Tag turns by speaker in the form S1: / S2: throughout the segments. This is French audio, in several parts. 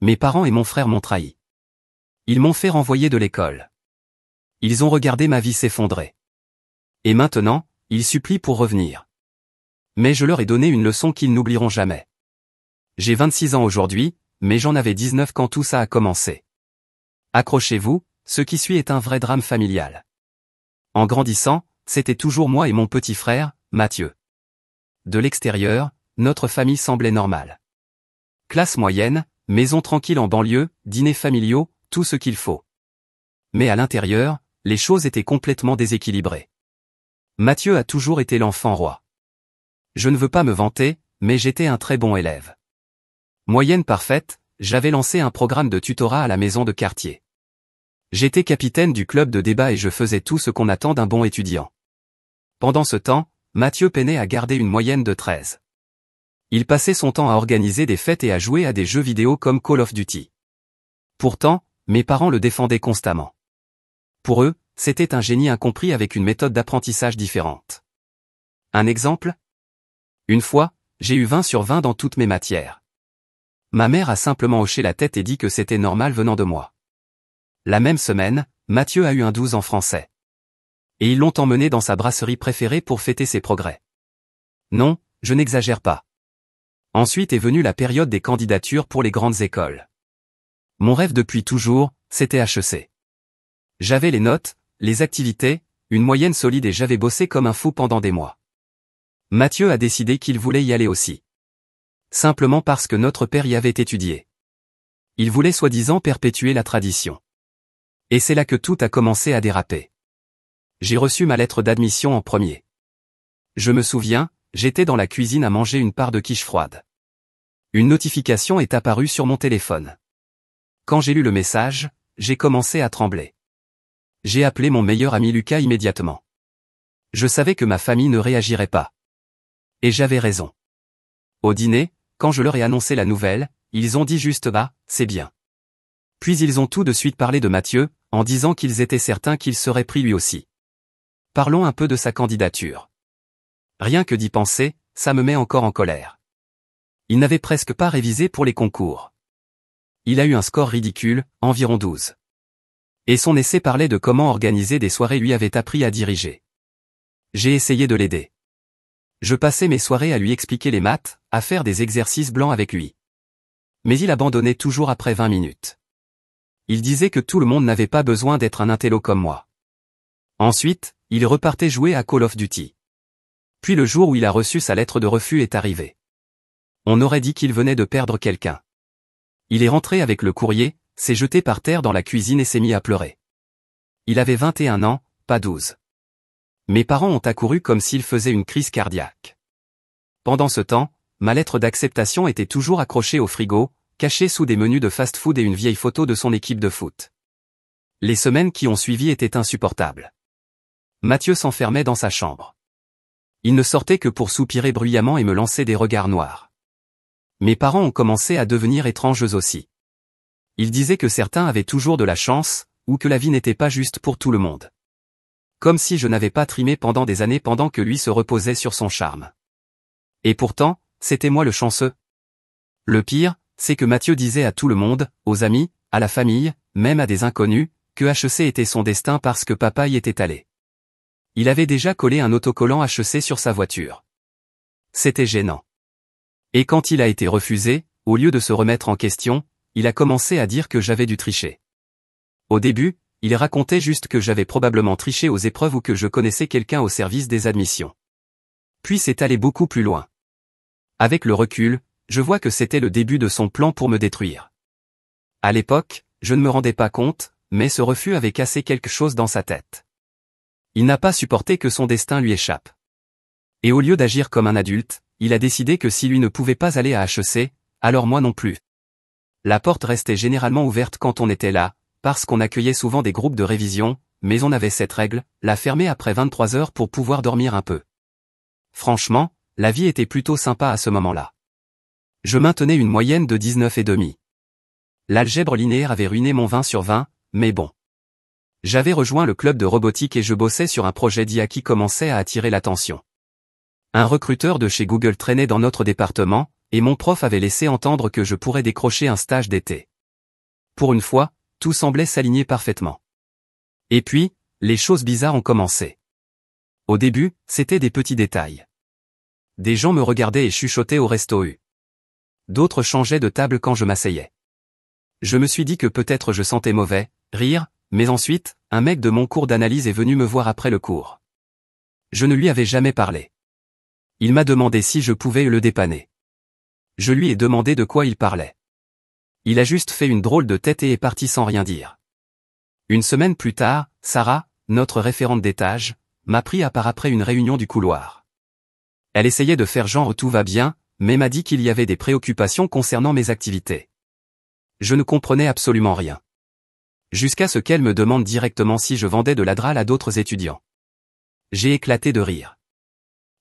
S1: Mes parents et mon frère m'ont trahi. Ils m'ont fait renvoyer de l'école. Ils ont regardé ma vie s'effondrer. Et maintenant, ils supplient pour revenir. Mais je leur ai donné une leçon qu'ils n'oublieront jamais. J'ai 26 ans aujourd'hui, mais j'en avais 19 quand tout ça a commencé. Accrochez-vous, ce qui suit est un vrai drame familial. En grandissant, c'était toujours moi et mon petit frère, Mathieu. De l'extérieur, notre famille semblait normale. Classe moyenne, maison tranquille en banlieue, dîners familiaux, tout ce qu'il faut. Mais à l'intérieur, les choses étaient complètement déséquilibrées. Mathieu a toujours été l'enfant roi. Je ne veux pas me vanter, mais j'étais un très bon élève. Moyenne parfaite, j'avais lancé un programme de tutorat à la maison de quartier. J'étais capitaine du club de débat et je faisais tout ce qu'on attend d'un bon étudiant. Pendant ce temps, Mathieu peinait à garder une moyenne de 13. Il passait son temps à organiser des fêtes et à jouer à des jeux vidéo comme Call of Duty. Pourtant, mes parents le défendaient constamment. Pour eux, c'était un génie incompris avec une méthode d'apprentissage différente. Un exemple ? Une fois, j'ai eu 20 sur 20 dans toutes mes matières. Ma mère a simplement hoché la tête et dit que c'était normal venant de moi. La même semaine, Mathieu a eu un 12 en français. Et ils l'ont emmené dans sa brasserie préférée pour fêter ses progrès. Non, je n'exagère pas. Ensuite est venue la période des candidatures pour les grandes écoles. Mon rêve depuis toujours, c'était HEC. J'avais les notes, les activités, une moyenne solide et j'avais bossé comme un fou pendant des mois. Mathieu a décidé qu'il voulait y aller aussi. Simplement parce que notre père y avait étudié. Il voulait soi-disant perpétuer la tradition. Et c'est là que tout a commencé à déraper. J'ai reçu ma lettre d'admission en premier. Je me souviens, j'étais dans la cuisine à manger une part de quiche froide. Une notification est apparue sur mon téléphone. Quand j'ai lu le message, j'ai commencé à trembler. J'ai appelé mon meilleur ami Lucas immédiatement. Je savais que ma famille ne réagirait pas. Et j'avais raison. Au dîner, quand je leur ai annoncé la nouvelle, ils ont dit juste « bah, c'est bien ». Puis ils ont tout de suite parlé de Mathieu, en disant qu'ils étaient certains qu'il serait pris lui aussi. Parlons un peu de sa candidature. Rien que d'y penser, ça me met encore en colère. Il n'avait presque pas révisé pour les concours. Il a eu un score ridicule, environ 12. Et son essai parlait de comment organiser des soirées lui avait appris à diriger. J'ai essayé de l'aider. Je passais mes soirées à lui expliquer les maths, à faire des exercices blancs avec lui. Mais il abandonnait toujours après 20 minutes. Il disait que tout le monde n'avait pas besoin d'être un intello comme moi. Ensuite, il repartait jouer à Call of Duty. Puis le jour où il a reçu sa lettre de refus est arrivé. On aurait dit qu'il venait de perdre quelqu'un. Il est rentré avec le courrier, s'est jeté par terre dans la cuisine et s'est mis à pleurer. Il avait 21 ans, pas 12. Mes parents ont accouru comme s'il faisait une crise cardiaque. Pendant ce temps, ma lettre d'acceptation était toujours accrochée au frigo, cachée sous des menus de fast-food et une vieille photo de son équipe de foot. Les semaines qui ont suivi étaient insupportables. Mathieu s'enfermait dans sa chambre. Il ne sortait que pour soupirer bruyamment et me lancer des regards noirs. Mes parents ont commencé à devenir étranges eux aussi. Ils disaient que certains avaient toujours de la chance, ou que la vie n'était pas juste pour tout le monde. Comme si je n'avais pas trimé pendant des années pendant que lui se reposait sur son charme. Et pourtant, c'était moi le chanceux. Le pire, c'est que Mathieu disait à tout le monde, aux amis, à la famille, même à des inconnus, que HEC était son destin parce que papa y était allé. Il avait déjà collé un autocollant HEC sur sa voiture. C'était gênant. Et quand il a été refusé, au lieu de se remettre en question, il a commencé à dire que j'avais dû tricher. Au début, il racontait juste que j'avais probablement triché aux épreuves ou que je connaissais quelqu'un au service des admissions. Puis c'est allé beaucoup plus loin. Avec le recul, je vois que c'était le début de son plan pour me détruire. À l'époque, je ne me rendais pas compte, mais ce refus avait cassé quelque chose dans sa tête. Il n'a pas supporté que son destin lui échappe. Et au lieu d'agir comme un adulte, il a décidé que si lui ne pouvait pas aller à HEC, alors moi non plus. La porte restait généralement ouverte quand on était là, parce qu'on accueillait souvent des groupes de révision, mais on avait cette règle, la fermer après 23 heures pour pouvoir dormir un peu. Franchement, la vie était plutôt sympa à ce moment-là. Je maintenais une moyenne de 19,5. L'algèbre linéaire avait ruiné mon 20 sur 20, mais bon. J'avais rejoint le club de robotique et je bossais sur un projet d'IA qui commençait à attirer l'attention. Un recruteur de chez Google traînait dans notre département, et mon prof avait laissé entendre que je pourrais décrocher un stage d'été. Pour une fois, tout semblait s'aligner parfaitement. Et puis, les choses bizarres ont commencé. Au début, c'était des petits détails. Des gens me regardaient et chuchotaient au resto U. D'autres changeaient de table quand je m'asseyais. Je me suis dit que peut-être je sentais mauvais, rire, mais ensuite, un mec de mon cours d'analyse est venu me voir après le cours. Je ne lui avais jamais parlé. Il m'a demandé si je pouvais le dépanner. Je lui ai demandé de quoi il parlait. Il a juste fait une drôle de tête et est parti sans rien dire. Une semaine plus tard, Sarah, notre référente d'étage, m'a pris à part après une réunion du couloir. Elle essayait de faire genre tout va bien, mais m'a dit qu'il y avait des préoccupations concernant mes activités. Je ne comprenais absolument rien. Jusqu'à ce qu'elle me demande directement si je vendais de l'Adral à d'autres étudiants. J'ai éclaté de rire.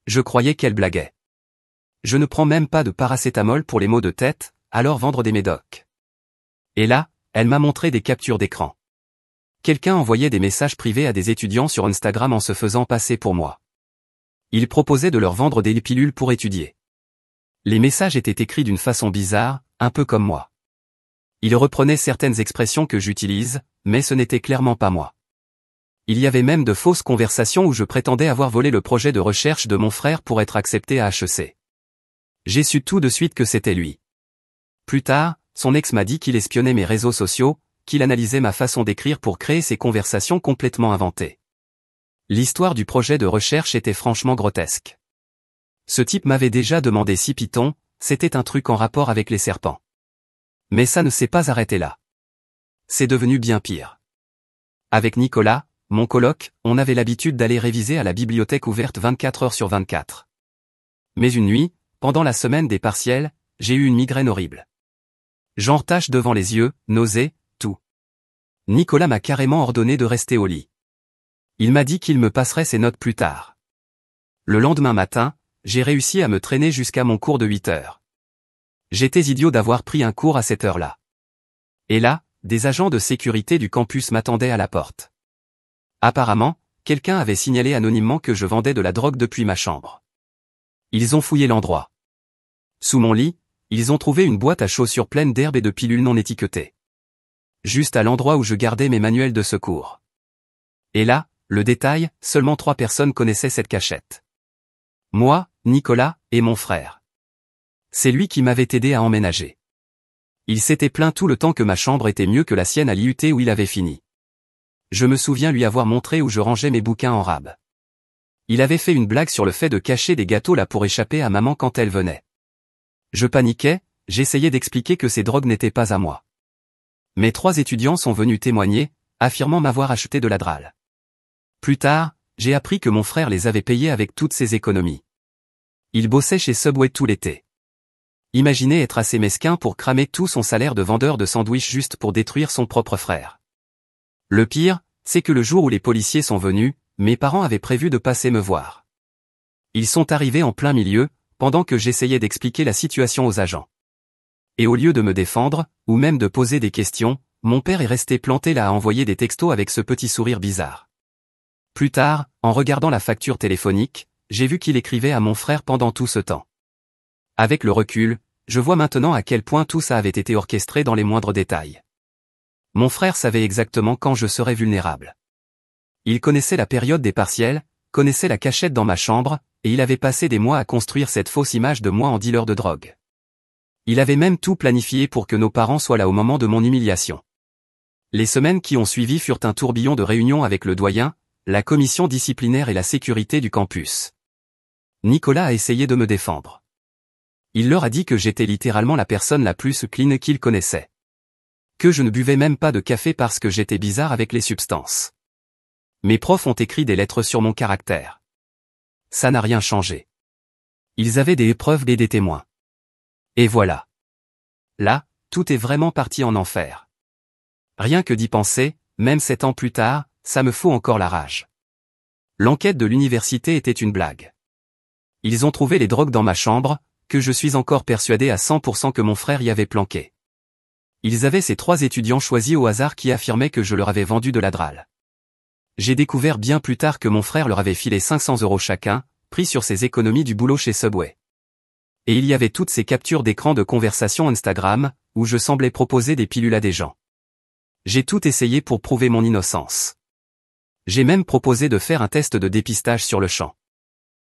S1: Je croyais qu'elle blaguait. Je ne prends même pas de paracétamol pour les maux de tête, alors vendre des médocs. Et là, elle m'a montré des captures d'écran. Quelqu'un envoyait des messages privés à des étudiants sur Instagram en se faisant passer pour moi. Il proposait de leur vendre des pilules pour étudier. Les messages étaient écrits d'une façon bizarre, un peu comme moi. Ils reprenaient certaines expressions que j'utilise, mais ce n'était clairement pas moi. Il y avait même de fausses conversations où je prétendais avoir volé le projet de recherche de mon frère pour être accepté à HEC. J'ai su tout de suite que c'était lui. Plus tard, son ex m'a dit qu'il espionnait mes réseaux sociaux, qu'il analysait ma façon d'écrire pour créer ces conversations complètement inventées. L'histoire du projet de recherche était franchement grotesque. Ce type m'avait déjà demandé si Python, c'était un truc en rapport avec les serpents. Mais ça ne s'est pas arrêté là. C'est devenu bien pire. Avec Nicolas, mon coloc, on avait l'habitude d'aller réviser à la bibliothèque ouverte 24 heures sur 24. Mais une nuit, pendant la semaine des partiels, j'ai eu une migraine horrible. Genre tache devant les yeux, nausée, tout. Nicolas m'a carrément ordonné de rester au lit. Il m'a dit qu'il me passerait ses notes plus tard. Le lendemain matin, j'ai réussi à me traîner jusqu'à mon cours de 8 heures. J'étais idiot d'avoir pris un cours à cette heure-là. Et là, des agents de sécurité du campus m'attendaient à la porte. Apparemment, quelqu'un avait signalé anonymement que je vendais de la drogue depuis ma chambre. Ils ont fouillé l'endroit. Sous mon lit, ils ont trouvé une boîte à chaussures pleine d'herbes et de pilules non étiquetées. Juste à l'endroit où je gardais mes manuels de secours. Et là, le détail, seulement 3 personnes connaissaient cette cachette. Moi, Nicolas, et mon frère. C'est lui qui m'avait aidé à emménager. Il s'était plaint tout le temps que ma chambre était mieux que la sienne à l'IUT où il avait fini. Je me souviens lui avoir montré où je rangeais mes bouquins en rab. Il avait fait une blague sur le fait de cacher des gâteaux là pour échapper à maman quand elle venait. Je paniquais, j'essayais d'expliquer que ces drogues n'étaient pas à moi. Mes 3 étudiants sont venus témoigner, affirmant m'avoir acheté de l'Adral. Plus tard, j'ai appris que mon frère les avait payés avec toutes ses économies. Il bossait chez Subway tout l'été. Imaginez être assez mesquin pour cramer tout son salaire de vendeur de sandwich juste pour détruire son propre frère. Le pire, c'est que le jour où les policiers sont venus, mes parents avaient prévu de passer me voir. Ils sont arrivés en plein milieu, pendant que j'essayais d'expliquer la situation aux agents. Et au lieu de me défendre, ou même de poser des questions, mon père est resté planté là à envoyer des textos avec ce petit sourire bizarre. Plus tard, en regardant la facture téléphonique, j'ai vu qu'il écrivait à mon frère pendant tout ce temps. Avec le recul, je vois maintenant à quel point tout ça avait été orchestré dans les moindres détails. Mon frère savait exactement quand je serais vulnérable. Il connaissait la période des partiels, connaissait la cachette dans ma chambre, et il avait passé des mois à construire cette fausse image de moi en dealer de drogue. Il avait même tout planifié pour que nos parents soient là au moment de mon humiliation. Les semaines qui ont suivi furent un tourbillon de réunions avec le doyen, la commission disciplinaire et la sécurité du campus. Nicolas a essayé de me défendre. Il leur a dit que j'étais littéralement la personne la plus clean qu'ils connaissaient. Que je ne buvais même pas de café parce que j'étais bizarre avec les substances. Mes profs ont écrit des lettres sur mon caractère. Ça n'a rien changé. Ils avaient des preuves et des témoins. Et voilà. Là, tout est vraiment parti en enfer. Rien que d'y penser, même 7 ans plus tard, ça me fout encore la rage. L'enquête de l'université était une blague. Ils ont trouvé les drogues dans ma chambre, que je suis encore persuadé à 100% que mon frère y avait planqué. Ils avaient ces 3 étudiants choisis au hasard qui affirmaient que je leur avais vendu de l'Adral. J'ai découvert bien plus tard que mon frère leur avait filé 500 € chacun, pris sur ses économies du boulot chez Subway. Et il y avait toutes ces captures d'écran de conversations Instagram, où je semblais proposer des pilules à des gens. J'ai tout essayé pour prouver mon innocence. J'ai même proposé de faire un test de dépistage sur le champ.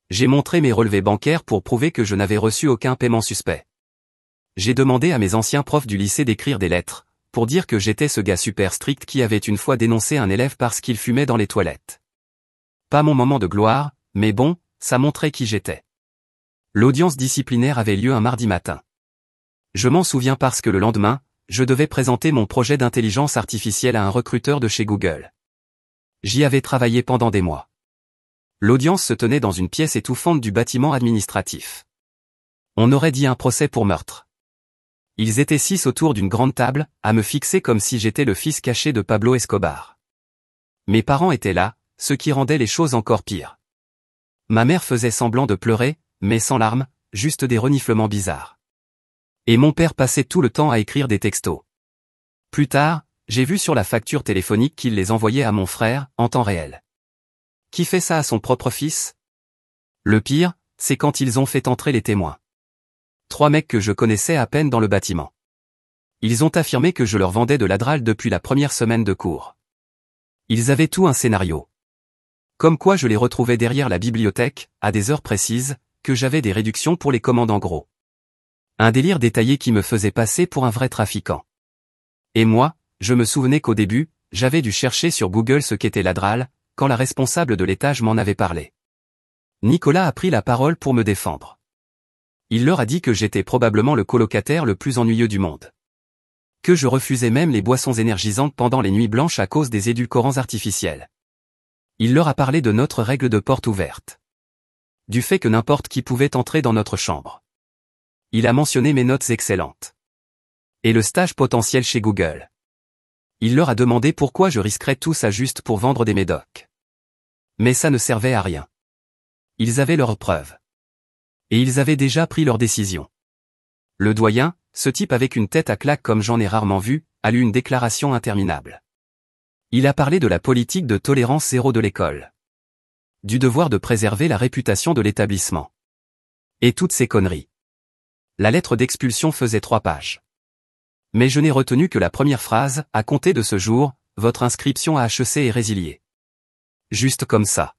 S1: J'ai montré mes relevés bancaires pour prouver que je n'avais reçu aucun paiement suspect. J'ai demandé à mes anciens profs du lycée d'écrire des lettres, pour dire que j'étais ce gars super strict qui avait une fois dénoncé un élève parce qu'il fumait dans les toilettes. Pas mon moment de gloire, mais bon, ça montrait qui j'étais. L'audience disciplinaire avait lieu un mardi matin. Je m'en souviens parce que le lendemain, je devais présenter mon projet d'intelligence artificielle à un recruteur de chez Google. J'y avais travaillé pendant des mois. L'audience se tenait dans une pièce étouffante du bâtiment administratif. On aurait dit un procès pour meurtre. Ils étaient 6 autour d'une grande table, à me fixer comme si j'étais le fils caché de Pablo Escobar. Mes parents étaient là, ce qui rendait les choses encore pires. Ma mère faisait semblant de pleurer, mais sans larmes, juste des reniflements bizarres. Et mon père passait tout le temps à écrire des textos. Plus tard, j'ai vu sur la facture téléphonique qu'il les envoyait à mon frère, en temps réel. Qui fait ça à son propre fils? Le pire, c'est quand ils ont fait entrer les témoins. 3 mecs que je connaissais à peine dans le bâtiment. Ils ont affirmé que je leur vendais de l'Adral depuis la première semaine de cours. Ils avaient tout un scénario. Comme quoi je les retrouvais derrière la bibliothèque, à des heures précises, que j'avais des réductions pour les commandes en gros. Un délire détaillé qui me faisait passer pour un vrai trafiquant. Et moi, je me souvenais qu'au début, j'avais dû chercher sur Google ce qu'était l'Adral, quand la responsable de l'étage m'en avait parlé. Nicolas a pris la parole pour me défendre. Il leur a dit que j'étais probablement le colocataire le plus ennuyeux du monde. Que je refusais même les boissons énergisantes pendant les nuits blanches à cause des édulcorants artificiels. Il leur a parlé de notre règle de porte ouverte. Du fait que n'importe qui pouvait entrer dans notre chambre. Il a mentionné mes notes excellentes. Et le stage potentiel chez Google. Il leur a demandé pourquoi je risquerais tout ça juste pour vendre des médocs. Mais ça ne servait à rien. Ils avaient leurs preuves. Et ils avaient déjà pris leur décision. Le doyen, ce type avec une tête à claque comme j'en ai rarement vu, a lu une déclaration interminable. Il a parlé de la politique de tolérance zéro de l'école. Du devoir de préserver la réputation de l'établissement. Et toutes ces conneries. La lettre d'expulsion faisait 3 pages. Mais je n'ai retenu que la première phrase, à compter de ce jour, votre inscription à HEC est résiliée. Juste comme ça.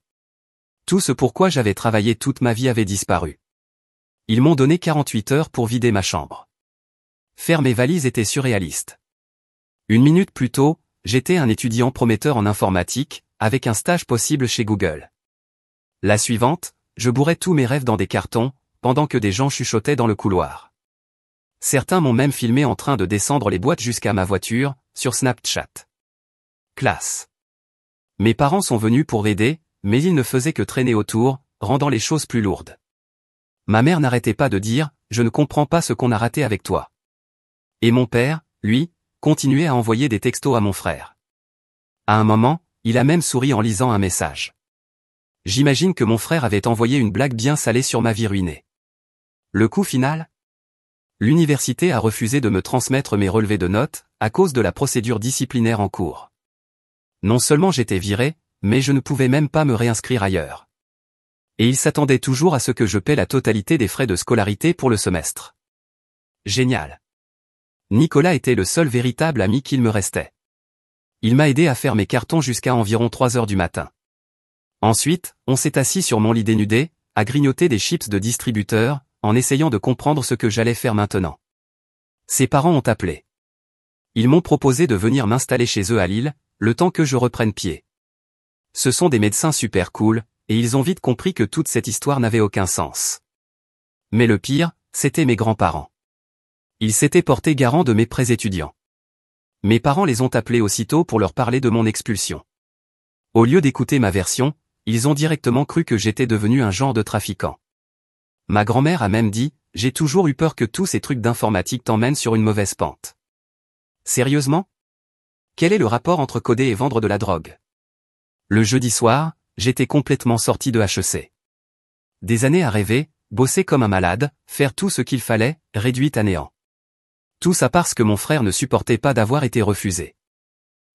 S1: Tout ce pourquoi j'avais travaillé toute ma vie avait disparu. Ils m'ont donné 48 heures pour vider ma chambre. Faire mes valises était surréaliste. 1 minute plus tôt, j'étais un étudiant prometteur en informatique, avec un stage possible chez Google. La suivante, je bourrais tous mes rêves dans des cartons, pendant que des gens chuchotaient dans le couloir. Certains m'ont même filmé en train de descendre les boîtes jusqu'à ma voiture, sur Snapchat. Classe. Mes parents sont venus pour aider, mais ils ne faisaient que traîner autour, rendant les choses plus lourdes. Ma mère n'arrêtait pas de dire, je ne comprends pas ce qu'on a raté avec toi. Et mon père, lui, continuait à envoyer des textos à mon frère. À un moment, il a même souri en lisant un message. J'imagine que mon frère avait envoyé une blague bien salée sur ma vie ruinée. Le coup final? L'université a refusé de me transmettre mes relevés de notes, à cause de la procédure disciplinaire en cours. Non seulement j'étais viré, mais je ne pouvais même pas me réinscrire ailleurs. Et il s'attendait toujours à ce que je paie la totalité des frais de scolarité pour le semestre. Génial. Nicolas était le seul véritable ami qu'il me restait. Il m'a aidé à faire mes cartons jusqu'à environ 3 heures du matin. Ensuite, on s'est assis sur mon lit dénudé, à grignoter des chips de distributeur, en essayant de comprendre ce que j'allais faire maintenant. Ses parents ont appelé. Ils m'ont proposé de venir m'installer chez eux à Lille, le temps que je reprenne pied. Ce sont des médecins super cool, et ils ont vite compris que toute cette histoire n'avait aucun sens. Mais le pire, c'était mes grands-parents. Ils s'étaient portés garants de mes prêts étudiants. Mes parents les ont appelés aussitôt pour leur parler de mon expulsion. Au lieu d'écouter ma version, ils ont directement cru que j'étais devenu un genre de trafiquant. Ma grand-mère a même dit, j'ai toujours eu peur que tous ces trucs d'informatique t'emmènent sur une mauvaise pente. Sérieusement? Quel est le rapport entre coder et vendre de la drogue? Le jeudi soir, j'étais complètement sorti de HEC. Des années à rêver, bosser comme un malade, faire tout ce qu'il fallait, réduit à néant. Tout ça parce que mon frère ne supportait pas d'avoir été refusé.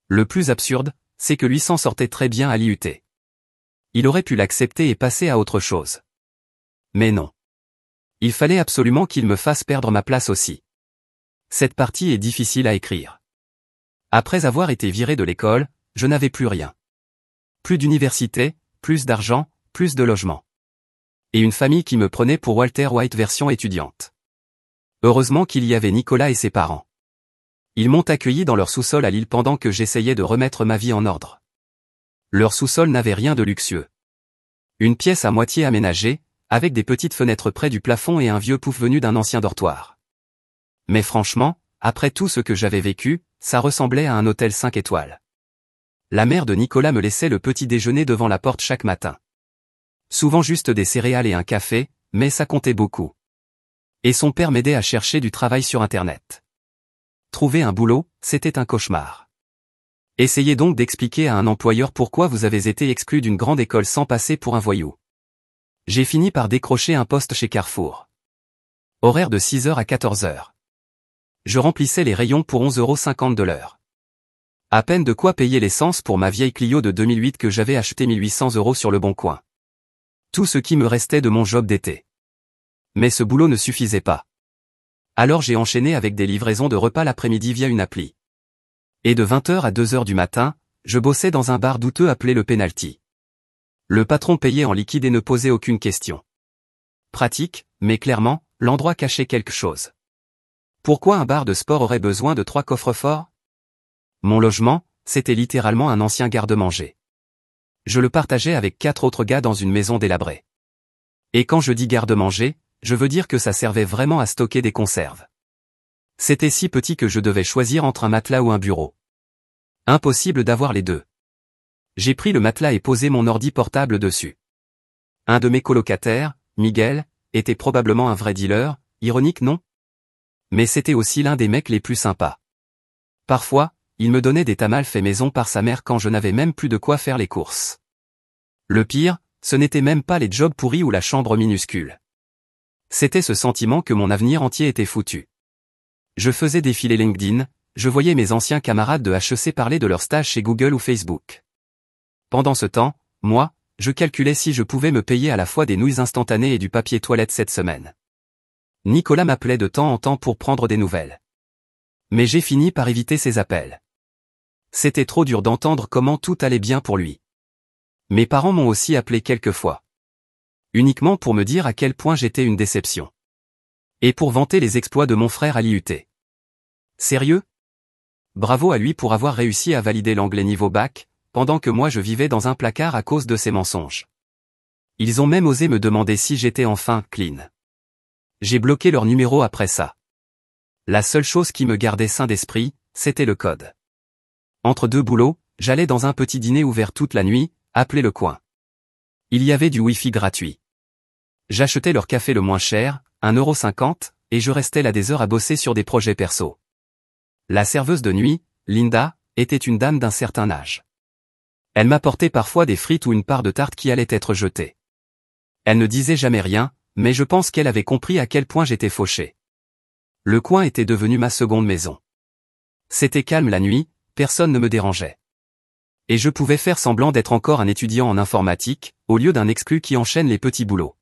S1: Le plus absurde, c'est que lui s'en sortait très bien à l'IUT. Il aurait pu l'accepter et passer à autre chose. Mais non. Il fallait absolument qu'il me fasse perdre ma place aussi. Cette partie est difficile à écrire. Après avoir été viré de l'école, je n'avais plus rien. Plus d'université, plus d'argent, plus de logement. Et une famille qui me prenait pour Walter White version étudiante. Heureusement qu'il y avait Nicolas et ses parents. Ils m'ont accueilli dans leur sous-sol à Lille pendant que j'essayais de remettre ma vie en ordre. Leur sous-sol n'avait rien de luxueux. Une pièce à moitié aménagée, avec des petites fenêtres près du plafond et un vieux pouf venu d'un ancien dortoir. Mais franchement, après tout ce que j'avais vécu, ça ressemblait à un hôtel 5 étoiles. La mère de Nicolas me laissait le petit déjeuner devant la porte chaque matin. Souvent juste des céréales et un café, mais ça comptait beaucoup. Et son père m'aidait à chercher du travail sur Internet. Trouver un boulot, c'était un cauchemar. Essayez donc d'expliquer à un employeur pourquoi vous avez été exclu d'une grande école sans passer pour un voyou. J'ai fini par décrocher un poste chez Carrefour. Horaire de 6h à 14h. Je remplissais les rayons pour 11,50 € de l'heure. À peine de quoi payer l'essence pour ma vieille Clio de 2008 que j'avais acheté 1800 € sur le Bon Coin. Tout ce qui me restait de mon job d'été. Mais ce boulot ne suffisait pas. Alors j'ai enchaîné avec des livraisons de repas l'après-midi via une appli. Et de 20h à 2h du matin, je bossais dans un bar douteux appelé le Penalty. Le patron payait en liquide et ne posait aucune question. Pratique, mais clairement, l'endroit cachait quelque chose. Pourquoi un bar de sport aurait besoin de 3 coffres-forts? Mon logement, c'était littéralement un ancien garde-manger. Je le partageais avec 4 autres gars dans une maison délabrée. Et quand je dis garde-manger, je veux dire que ça servait vraiment à stocker des conserves. C'était si petit que je devais choisir entre un matelas ou un bureau. Impossible d'avoir les deux. J'ai pris le matelas et posé mon ordi portable dessus. Un de mes colocataires, Miguel, était probablement un vrai dealer, ironique non? Mais c'était aussi l'un des mecs les plus sympas. Parfois, il me donnait des tamales faits maison par sa mère quand je n'avais même plus de quoi faire les courses. Le pire, ce n'était même pas les jobs pourris ou la chambre minuscule. C'était ce sentiment que mon avenir entier était foutu. Je faisais défiler LinkedIn, je voyais mes anciens camarades de HEC parler de leur stage chez Google ou Facebook. Pendant ce temps, moi, je calculais si je pouvais me payer à la fois des nouilles instantanées et du papier toilette cette semaine. Nicolas m'appelait de temps en temps pour prendre des nouvelles. Mais j'ai fini par éviter ses appels. C'était trop dur d'entendre comment tout allait bien pour lui. Mes parents m'ont aussi appelé quelques fois. Uniquement pour me dire à quel point j'étais une déception. Et pour vanter les exploits de mon frère à l'IUT. Sérieux? Bravo à lui pour avoir réussi à valider l'anglais niveau bac, pendant que moi je vivais dans un placard à cause de ses mensonges. Ils ont même osé me demander si j'étais enfin clean. J'ai bloqué leur numéro après ça. La seule chose qui me gardait sain d'esprit, c'était le code. Entre deux boulots, j'allais dans un petit dîner ouvert toute la nuit, appelé Le Coin. Il y avait du Wi-Fi gratuit. J'achetais leur café le moins cher, 1,50 €, et je restais là des heures à bosser sur des projets perso. La serveuse de nuit, Linda, était une dame d'un certain âge. Elle m'apportait parfois des frites ou une part de tarte qui allait être jetée. Elle ne disait jamais rien, mais je pense qu'elle avait compris à quel point j'étais fauché. Le Coin était devenu ma seconde maison. C'était calme la nuit, personne ne me dérangeait. Et je pouvais faire semblant d'être encore un étudiant en informatique, au lieu d'un exclu qui enchaîne les petits boulots.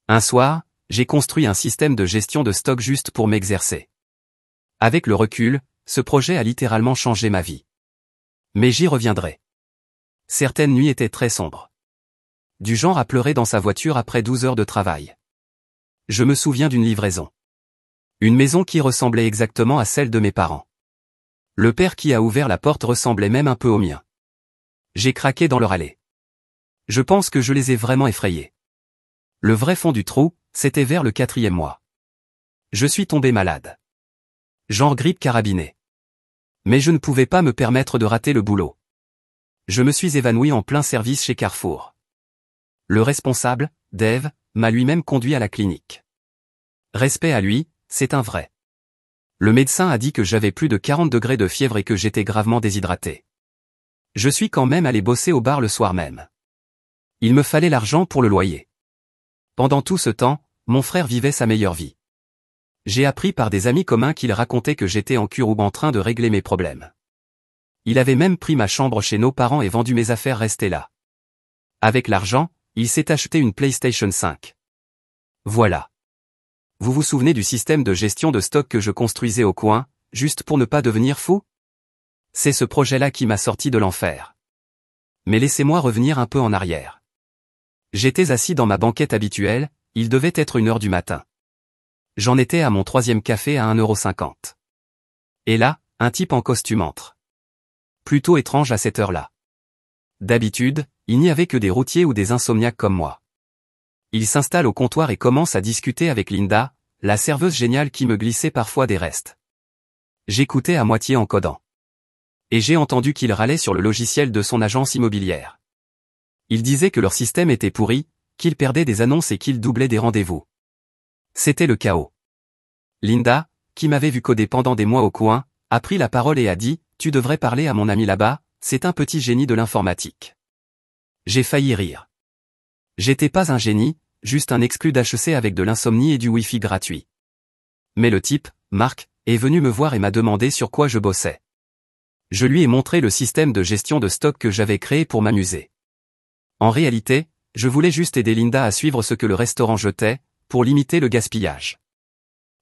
S1: Un soir, j'ai construit un système de gestion de stock juste pour m'exercer. Avec le recul, ce projet a littéralement changé ma vie. Mais j'y reviendrai. Certaines nuits étaient très sombres. Du genre à pleurer dans sa voiture après 12 heures de travail. Je me souviens d'une livraison. Une maison qui ressemblait exactement à celle de mes parents. Le père qui a ouvert la porte ressemblait même un peu au mien. J'ai craqué dans leur allée. Je pense que je les ai vraiment effrayés. Le vrai fond du trou, c'était vers le 4e mois. Je suis tombé malade. Genre grippe carabinée. Mais je ne pouvais pas me permettre de rater le boulot. Je me suis évanoui en plein service chez Carrefour. Le responsable, Dave, m'a lui-même conduit à la clinique. Respect à lui, c'est un vrai. Le médecin a dit que j'avais plus de 40 degrés de fièvre et que j'étais gravement déshydraté. Je suis quand même allé bosser au bar le soir même. Il me fallait l'argent pour le loyer. Pendant tout ce temps, mon frère vivait sa meilleure vie. J'ai appris par des amis communs qu'il racontait que j'étais en cure ou en train de régler mes problèmes. Il avait même pris ma chambre chez nos parents et vendu mes affaires restées là. Avec l'argent, il s'est acheté une PlayStation 5. Voilà. Vous vous souvenez du système de gestion de stock que je construisais au coin, juste pour ne pas devenir fou? C'est ce projet-là qui m'a sorti de l'enfer. Mais laissez-moi revenir un peu en arrière. J'étais assis dans ma banquette habituelle, il devait être 1h du matin. J'en étais à mon 3e café à 1,50 €. Et là, un type en costume entre. Plutôt étrange à cette heure-là. D'habitude, il n'y avait que des routiers ou des insomniaques comme moi. Il s'installe au comptoir et commence à discuter avec Linda, la serveuse géniale qui me glissait parfois des restes. J'écoutais à moitié en codant. Et j'ai entendu qu'il râlait sur le logiciel de son agence immobilière. Il disait que leur système était pourri, qu'il perdait des annonces et qu'il doublait des rendez-vous. C'était le chaos. Linda, qui m'avait vu coder pendant des mois au coin, a pris la parole et a dit « Tu devrais parler à mon ami là-bas, c'est un petit génie de l'informatique. » J'ai failli rire. J'étais pas un génie, juste un exclu d'HEC avec de l'insomnie et du Wi-Fi gratuit. Mais le type, Marc, est venu me voir et m'a demandé sur quoi je bossais. Je lui ai montré le système de gestion de stock que j'avais créé pour m'amuser. En réalité, je voulais juste aider Linda à suivre ce que le restaurant jetait, pour limiter le gaspillage.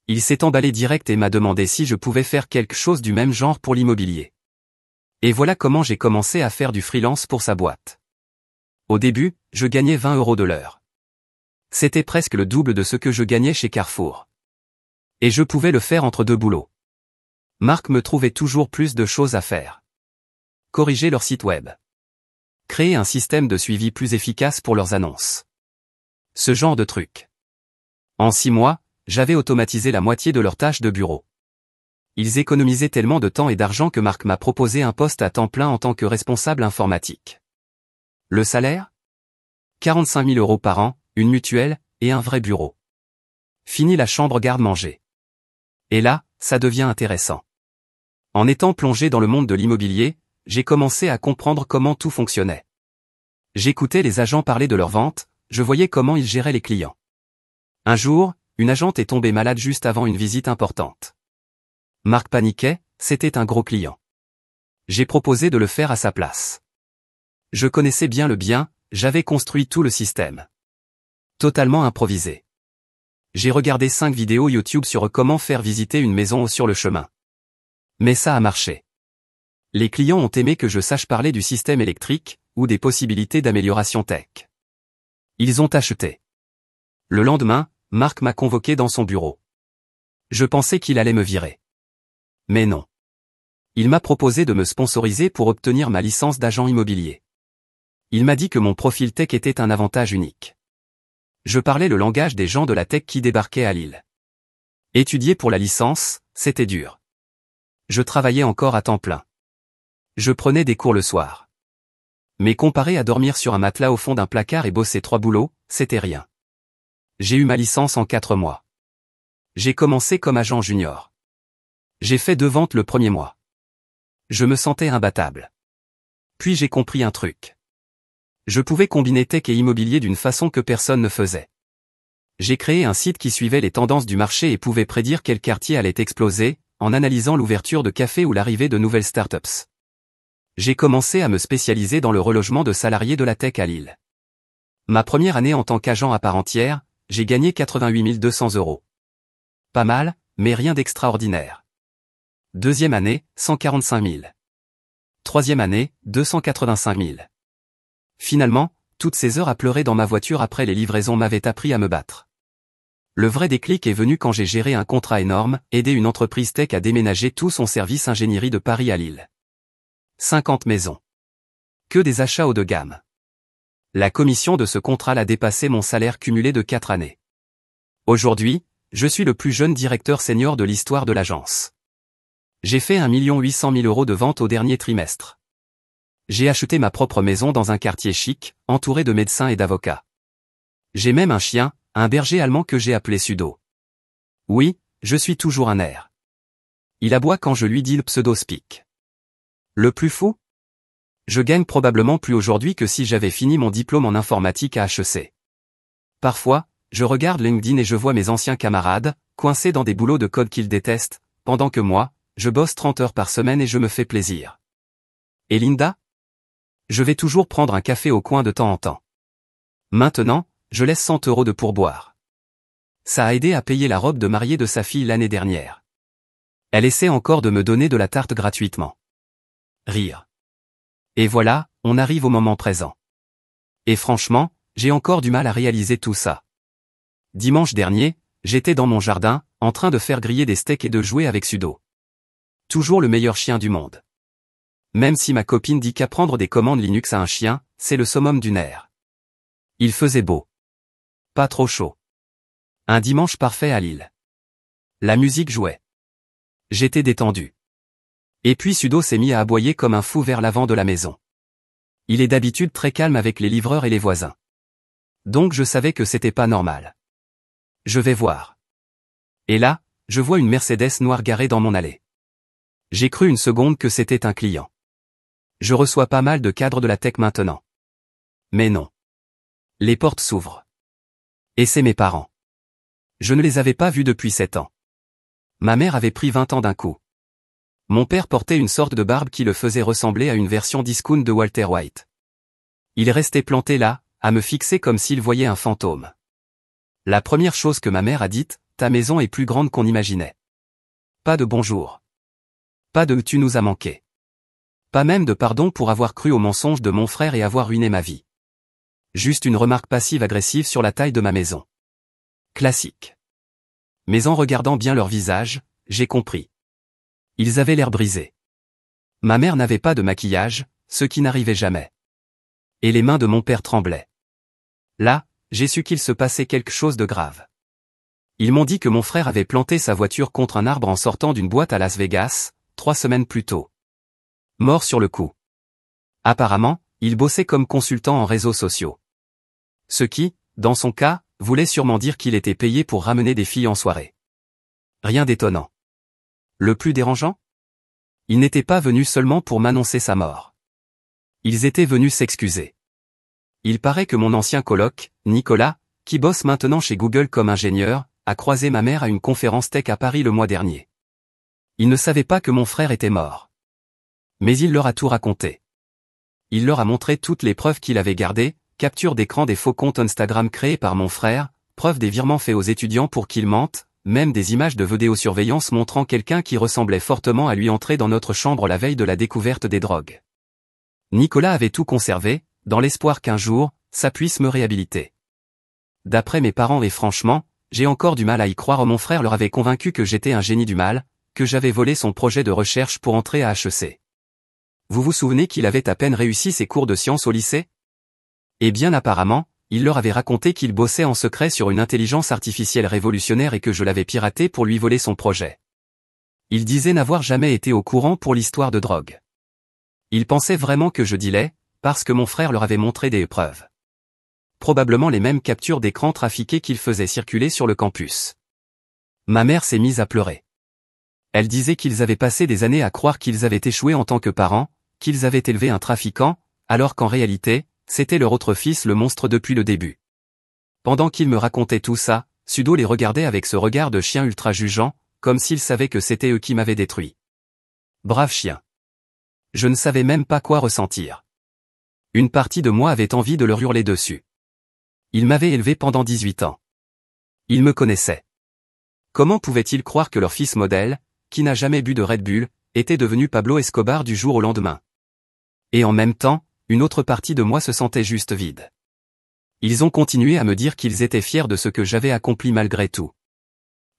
S1: Il s'est emballé direct et m'a demandé si je pouvais faire quelque chose du même genre pour l'immobilier. Et voilà comment j'ai commencé à faire du freelance pour sa boîte. Au début, je gagnais 20 € de l'heure. C'était presque le double de ce que je gagnais chez Carrefour. Et je pouvais le faire entre 2 boulots. Marc me trouvait toujours plus de choses à faire. Corriger leur site web. Créer un système de suivi plus efficace pour leurs annonces. Ce genre de truc. En 6 mois, j'avais automatisé la moitié de leurs tâches de bureau. Ils économisaient tellement de temps et d'argent que Marc m'a proposé un poste à temps plein en tant que responsable informatique. Le salaire ? 45 000 € par an, une mutuelle, et un vrai bureau. Fini la chambre garde-manger. Et là, ça devient intéressant. En étant plongé dans le monde de l'immobilier, j'ai commencé à comprendre comment tout fonctionnait. J'écoutais les agents parler de leurs ventes, je voyais comment ils géraient les clients. Un jour, une agente est tombée malade juste avant une visite importante. Marc paniquait, c'était un gros client. J'ai proposé de le faire à sa place. Je connaissais bien le bien, j'avais construit tout le système. Totalement improvisé. J'ai regardé 5 vidéos YouTube sur comment faire visiter une maison sur le chemin. Mais ça a marché. Les clients ont aimé que je sache parler du système électrique, ou des possibilités d'amélioration tech. Ils ont acheté. Le lendemain, Marc m'a convoqué dans son bureau. Je pensais qu'il allait me virer. Mais non. Il m'a proposé de me sponsoriser pour obtenir ma licence d'agent immobilier. Il m'a dit que mon profil tech était un avantage unique. Je parlais le langage des gens de la tech qui débarquaient à Lille. Étudier pour la licence, c'était dur. Je travaillais encore à temps plein. Je prenais des cours le soir. Mais comparé à dormir sur un matelas au fond d'un placard et bosser 3 boulots, c'était rien. J'ai eu ma licence en 4 mois. J'ai commencé comme agent junior. J'ai fait 2 ventes le premier mois. Je me sentais imbattable. Puis j'ai compris un truc. Je pouvais combiner tech et immobilier d'une façon que personne ne faisait. J'ai créé un site qui suivait les tendances du marché et pouvait prédire quel quartier allait exploser, en analysant l'ouverture de cafés ou l'arrivée de nouvelles startups. J'ai commencé à me spécialiser dans le relogement de salariés de la tech à Lille. Ma première année en tant qu'agent à part entière, j'ai gagné 88 200 €. Pas mal, mais rien d'extraordinaire. Deuxième année, 145 000. Troisième année, 285 000. Finalement, toutes ces heures à pleurer dans ma voiture après les livraisons m'avaient appris à me battre. Le vrai déclic est venu quand j'ai géré un contrat énorme, aider une entreprise tech à déménager tout son service ingénierie de Paris à Lille. 50 maisons. Que des achats haut de gamme. La commission de ce contrat l'a dépassé mon salaire cumulé de 4 années. Aujourd'hui, je suis le plus jeune directeur senior de l'histoire de l'agence. J'ai fait 1 800 000 € de ventes au dernier trimestre. J'ai acheté ma propre maison dans un quartier chic, entouré de médecins et d'avocats. J'ai même un chien, un berger allemand que j'ai appelé Sudo. Oui, je suis toujours un air. Il aboie quand je lui dis le pseudo-speak. Le plus fou ? Je gagne probablement plus aujourd'hui que si j'avais fini mon diplôme en informatique à HEC. Parfois, je regarde LinkedIn et je vois mes anciens camarades, coincés dans des boulots de code qu'ils détestent, pendant que moi, je bosse 30 heures par semaine et je me fais plaisir. Et Linda ? Je vais toujours prendre un café au coin de temps en temps. Maintenant, je laisse 100 € de pourboire. Ça a aidé à payer la robe de mariée de sa fille l'année dernière. Elle essaie encore de me donner de la tarte gratuitement. rire. Et voilà, on arrive au moment présent. Et franchement, j'ai encore du mal à réaliser tout ça. Dimanche dernier, j'étais dans mon jardin, en train de faire griller des steaks et de jouer avec Sudo. Toujours le meilleur chien du monde. Même si ma copine dit qu'apprendre des commandes Linux à un chien, c'est le summum du nerf. Il faisait beau. Pas trop chaud. Un dimanche parfait à Lille. La musique jouait. J'étais détendu. Et puis Sudo s'est mis à aboyer comme un fou vers l'avant de la maison. Il est d'habitude très calme avec les livreurs et les voisins. Donc je savais que c'était pas normal. Je vais voir. Et là, je vois une Mercedes noire garée dans mon allée. J'ai cru une seconde que c'était un client. Je reçois pas mal de cadres de la tech maintenant. Mais non. Les portes s'ouvrent. Et c'est mes parents. Je ne les avais pas vus depuis 7 ans. Ma mère avait pris 20 ans d'un coup. Mon père portait une sorte de barbe qui le faisait ressembler à une version discount de Walter White. Il restait planté là, à me fixer comme s'il voyait un fantôme. La première chose que ma mère a dite, « Ta maison est plus grande qu'on imaginait. » Pas de bonjour. Pas de « tu nous as manqué. » Pas même de pardon pour avoir cru au mensonge de mon frère et avoir ruiné ma vie. Juste une remarque passive-agressive sur la taille de ma maison. Classique. Mais en regardant bien leur visage, j'ai compris. Ils avaient l'air brisés. Ma mère n'avait pas de maquillage, ce qui n'arrivait jamais. Et les mains de mon père tremblaient. Là, j'ai su qu'il se passait quelque chose de grave. Ils m'ont dit que mon frère avait planté sa voiture contre un arbre en sortant d'une boîte à Las Vegas, 3 semaines plus tôt. Mort sur le coup. Apparemment, il bossait comme consultant en réseaux sociaux. Ce qui, dans son cas, voulait sûrement dire qu'il était payé pour ramener des filles en soirée. Rien d'étonnant. Le plus dérangeant ? Ils n'étaient pas venus seulement pour m'annoncer sa mort. Ils étaient venus s'excuser. Il paraît que mon ancien coloc, Nicolas, qui bosse maintenant chez Google comme ingénieur, a croisé ma mère à une conférence tech à Paris le mois dernier. Il ne savait pas que mon frère était mort. Mais il leur a tout raconté. Il leur a montré toutes les preuves qu'il avait gardées, capture d'écran des faux comptes Instagram créés par mon frère, preuve des virements faits aux étudiants pour qu'ils mentent, même des images de vidéosurveillance montrant quelqu'un qui ressemblait fortement à lui entrer dans notre chambre la veille de la découverte des drogues. Nicolas avait tout conservé, dans l'espoir qu'un jour, ça puisse me réhabiliter. D'après mes parents et franchement, j'ai encore du mal à y croire. Mon frère leur avait convaincu que j'étais un génie du mal, que j'avais volé son projet de recherche pour entrer à HEC. Vous vous souvenez qu'il avait à peine réussi ses cours de sciences au lycée ? Eh bien apparemment, il leur avait raconté qu'il bossait en secret sur une intelligence artificielle révolutionnaire et que je l'avais piraté pour lui voler son projet. Il disait n'avoir jamais été au courant pour l'histoire de drogue. Il pensait vraiment que je dealais, parce que mon frère leur avait montré des preuves. Probablement les mêmes captures d'écran trafiquées qu'il faisait circuler sur le campus. Ma mère s'est mise à pleurer. Elle disait qu'ils avaient passé des années à croire qu'ils avaient échoué en tant que parents, qu'ils avaient élevé un trafiquant, alors qu'en réalité, c'était leur autre fils le monstre depuis le début. Pendant qu'ils me racontaient tout ça, Sudo les regardait avec ce regard de chien ultra jugeant, comme s'ils savaient que c'était eux qui m'avaient détruit. Brave chien. Je ne savais même pas quoi ressentir. Une partie de moi avait envie de leur hurler dessus. Ils m'avaient élevé pendant 18 ans. Ils me connaissaient. Comment pouvaient-ils croire que leur fils modèle, qui n'a jamais bu de Red Bull, était devenu Pablo Escobar du jour au lendemain? Et en même temps, une autre partie de moi se sentait juste vide. Ils ont continué à me dire qu'ils étaient fiers de ce que j'avais accompli malgré tout.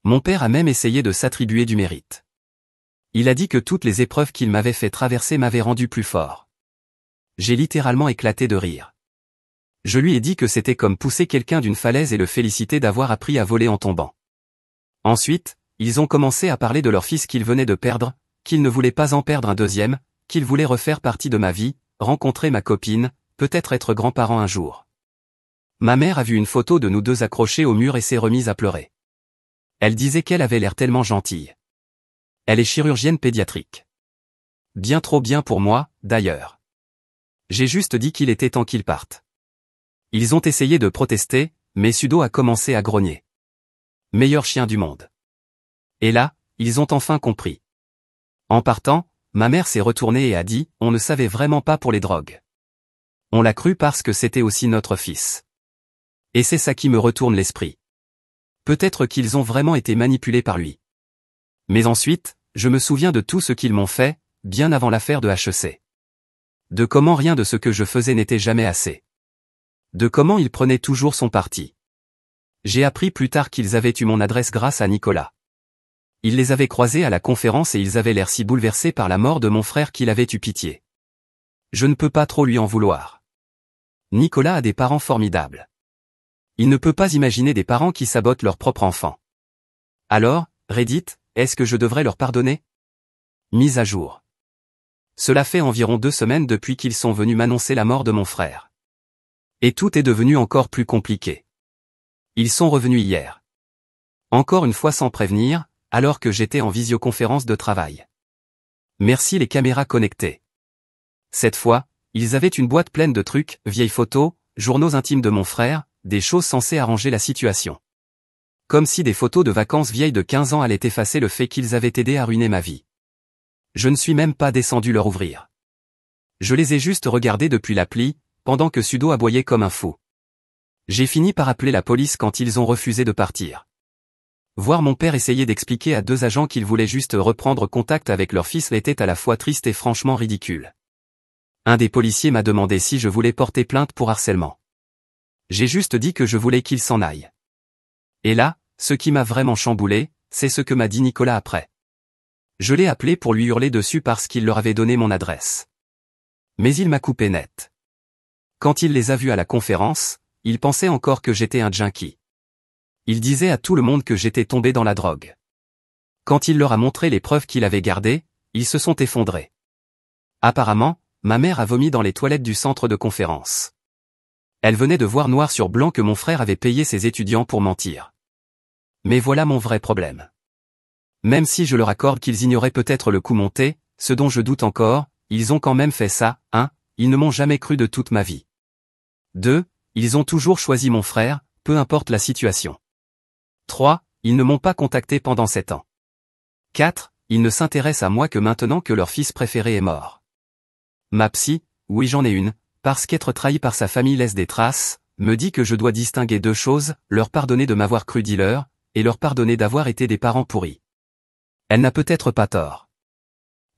S1: Mon père a même essayé de s'attribuer du mérite. Il a dit que toutes les épreuves qu'il m'avait fait traverser m'avaient rendu plus fort. J'ai littéralement éclaté de rire. Je lui ai dit que c'était comme pousser quelqu'un d'une falaise et le féliciter d'avoir appris à voler en tombant. Ensuite, ils ont commencé à parler de leur fils qu'ils venaient de perdre, qu'ils ne voulaient pas en perdre un deuxième, qu'ils voulaient refaire partie de ma vie, rencontrer ma copine, peut-être être grands-parents un jour. Ma mère a vu une photo de nous deux accrochés au mur et s'est remise à pleurer. Elle disait qu'elle avait l'air tellement gentille. Elle est chirurgienne pédiatrique. Bien trop bien pour moi, d'ailleurs. J'ai juste dit qu'il était temps qu'ils partent. Ils ont essayé de protester, mais Sudo a commencé à grogner. Meilleur chien du monde. Et là, ils ont enfin compris. En partant, ma mère s'est retournée et a dit « On ne savait vraiment pas pour les drogues. On l'a cru parce que c'était aussi notre fils. » Et c'est ça qui me retourne l'esprit. Peut-être qu'ils ont vraiment été manipulés par lui. Mais ensuite, je me souviens de tout ce qu'ils m'ont fait, bien avant l'affaire de HEC. De comment rien de ce que je faisais n'était jamais assez. De comment il prenait toujours son parti. J'ai appris plus tard qu'ils avaient eu mon adresse grâce à Nicolas. Il les avait croisés à la conférence et ils avaient l'air si bouleversés par la mort de mon frère qu'il avait eu pitié. Je ne peux pas trop lui en vouloir. Nicolas a des parents formidables. Il ne peut pas imaginer des parents qui sabotent leur propre enfant. Alors, Reddit, est-ce que je devrais leur pardonner? Mise à jour. Cela fait environ 2 semaines depuis qu'ils sont venus m'annoncer la mort de mon frère. Et tout est devenu encore plus compliqué. Ils sont revenus hier. Encore une fois sans prévenir, alors que j'étais en visioconférence de travail. Merci les caméras connectées. Cette fois, ils avaient une boîte pleine de trucs, vieilles photos, journaux intimes de mon frère, des choses censées arranger la situation. Comme si des photos de vacances vieilles de 15 ans allaient effacer le fait qu'ils avaient aidé à ruiner ma vie. Je ne suis même pas descendu leur ouvrir. Je les ai juste regardés depuis l'appli, pendant que Sudo aboyait comme un fou. J'ai fini par appeler la police quand ils ont refusé de partir. Voir mon père essayer d'expliquer à 2 agents qu'ils voulaient juste reprendre contact avec leur fils était à la fois triste et franchement ridicule. Un des policiers m'a demandé si je voulais porter plainte pour harcèlement. J'ai juste dit que je voulais qu'il s'en aille. Et là, ce qui m'a vraiment chamboulé, c'est ce que m'a dit Nicolas après. Je l'ai appelé pour lui hurler dessus parce qu'il leur avait donné mon adresse. Mais il m'a coupé net. Quand il les a vus à la conférence, il pensait encore que j'étais un junkie. Il disait à tout le monde que j'étais tombé dans la drogue. Quand il leur a montré les preuves qu'il avait gardées, ils se sont effondrés. Apparemment, ma mère a vomi dans les toilettes du centre de conférence. Elle venait de voir noir sur blanc que mon frère avait payé ses étudiants pour mentir. Mais voilà mon vrai problème. Même si je leur accorde qu'ils ignoraient peut-être le coup monté, ce dont je doute encore, ils ont quand même fait ça. 1. Ils ne m'ont jamais cru de toute ma vie. 2. Ils ont toujours choisi mon frère, peu importe la situation. 3. Ils ne m'ont pas contacté pendant 7 ans. 4. Ils ne s'intéressent à moi que maintenant que leur fils préféré est mort. Ma psy, oui j'en ai une, parce qu'être trahi par sa famille laisse des traces, me dit que je dois distinguer 2 choses, leur pardonner de m'avoir cru dealer, et leur pardonner d'avoir été des parents pourris. Elle n'a peut-être pas tort.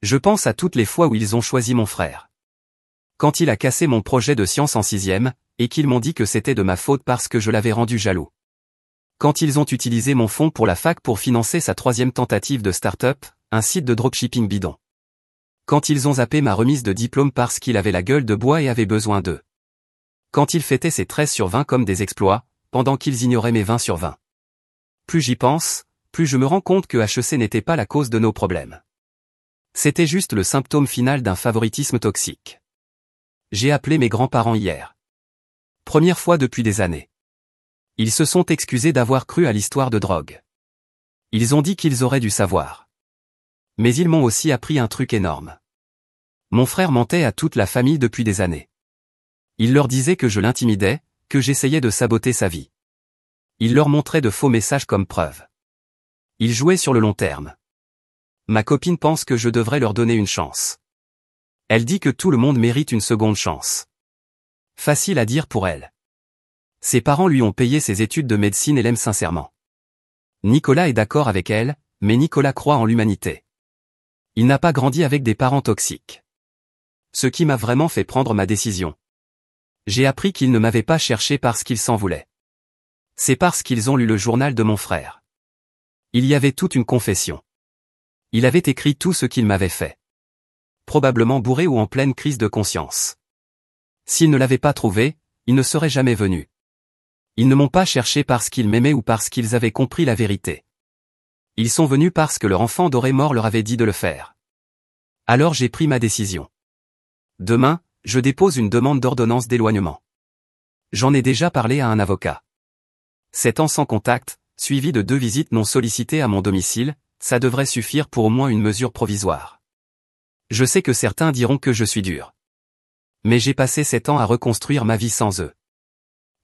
S1: Je pense à toutes les fois où ils ont choisi mon frère. Quand il a cassé mon projet de science en 6e, et qu'ils m'ont dit que c'était de ma faute parce que je l'avais rendu jaloux. Quand ils ont utilisé mon fonds pour la fac pour financer sa 3e tentative de start-up, un site de dropshipping bidon. Quand ils ont zappé ma remise de diplôme parce qu'il avait la gueule de bois et avait besoin d'eux. Quand il fêtait ses 13 sur 20 comme des exploits, pendant qu'ils ignoraient mes 20 sur 20. Plus j'y pense, plus je me rends compte que HEC n'était pas la cause de nos problèmes. C'était juste le symptôme final d'un favoritisme toxique. J'ai appelé mes grands-parents hier. Première fois depuis des années. Ils se sont excusés d'avoir cru à l'histoire de drogue. Ils ont dit qu'ils auraient dû savoir. Mais ils m'ont aussi appris un truc énorme. Mon frère mentait à toute la famille depuis des années. Il leur disait que je l'intimidais, que j'essayais de saboter sa vie. Il leur montrait de faux messages comme preuve. Il jouait sur le long terme. Ma copine pense que je devrais leur donner une chance. Elle dit que tout le monde mérite une seconde chance. Facile à dire pour elle. Ses parents lui ont payé ses études de médecine et l'aiment sincèrement. Nicolas est d'accord avec elle, mais Nicolas croit en l'humanité. Il n'a pas grandi avec des parents toxiques. Ce qui m'a vraiment fait prendre ma décision. J'ai appris qu'ils ne m'avaient pas cherché parce qu'ils s'en voulaient. C'est parce qu'ils ont lu le journal de mon frère. Il y avait toute une confession. Il avait écrit tout ce qu'il m'avait fait. Probablement bourré ou en pleine crise de conscience. S'ils ne l'avaient pas trouvé, ils ne seraient jamais venus. Ils ne m'ont pas cherché parce qu'ils m'aimaient ou parce qu'ils avaient compris la vérité. Ils sont venus parce que leur enfant doré mort leur avait dit de le faire. Alors j'ai pris ma décision. Demain, je dépose une demande d'ordonnance d'éloignement. J'en ai déjà parlé à un avocat. 7 ans sans contact, suivi de 2 visites non sollicitées à mon domicile, ça devrait suffire pour au moins une mesure provisoire. Je sais que certains diront que je suis dur. Mais j'ai passé 7 ans à reconstruire ma vie sans eux.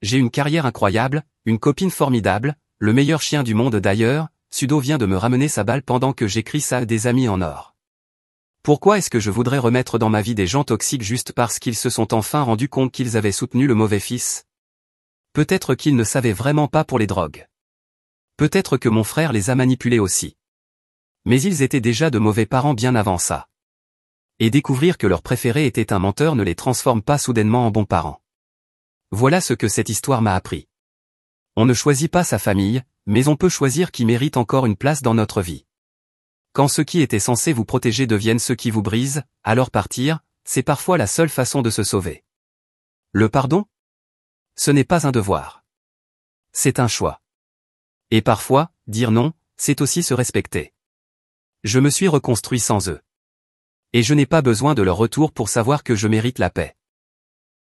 S1: J'ai une carrière incroyable, une copine formidable, le meilleur chien du monde d'ailleurs, Sudo vient de me ramener sa balle pendant que j'écris ça à des amis en or. Pourquoi est-ce que je voudrais remettre dans ma vie des gens toxiques juste parce qu'ils se sont enfin rendus compte qu'ils avaient soutenu le mauvais fils? Peut-être qu'ils ne savaient vraiment pas pour les drogues. Peut-être que mon frère les a manipulés aussi. Mais ils étaient déjà de mauvais parents bien avant ça. Et découvrir que leur préféré était un menteur ne les transforme pas soudainement en bons parents. Voilà ce que cette histoire m'a appris. On ne choisit pas sa famille, mais on peut choisir qui mérite encore une place dans notre vie. Quand ceux qui étaient censés vous protéger deviennent ceux qui vous brisent, alors partir, c'est parfois la seule façon de se sauver. Le pardon? Ce n'est pas un devoir. C'est un choix. Et parfois, dire non, c'est aussi se respecter. Je me suis reconstruit sans eux. Et je n'ai pas besoin de leur retour pour savoir que je mérite la paix.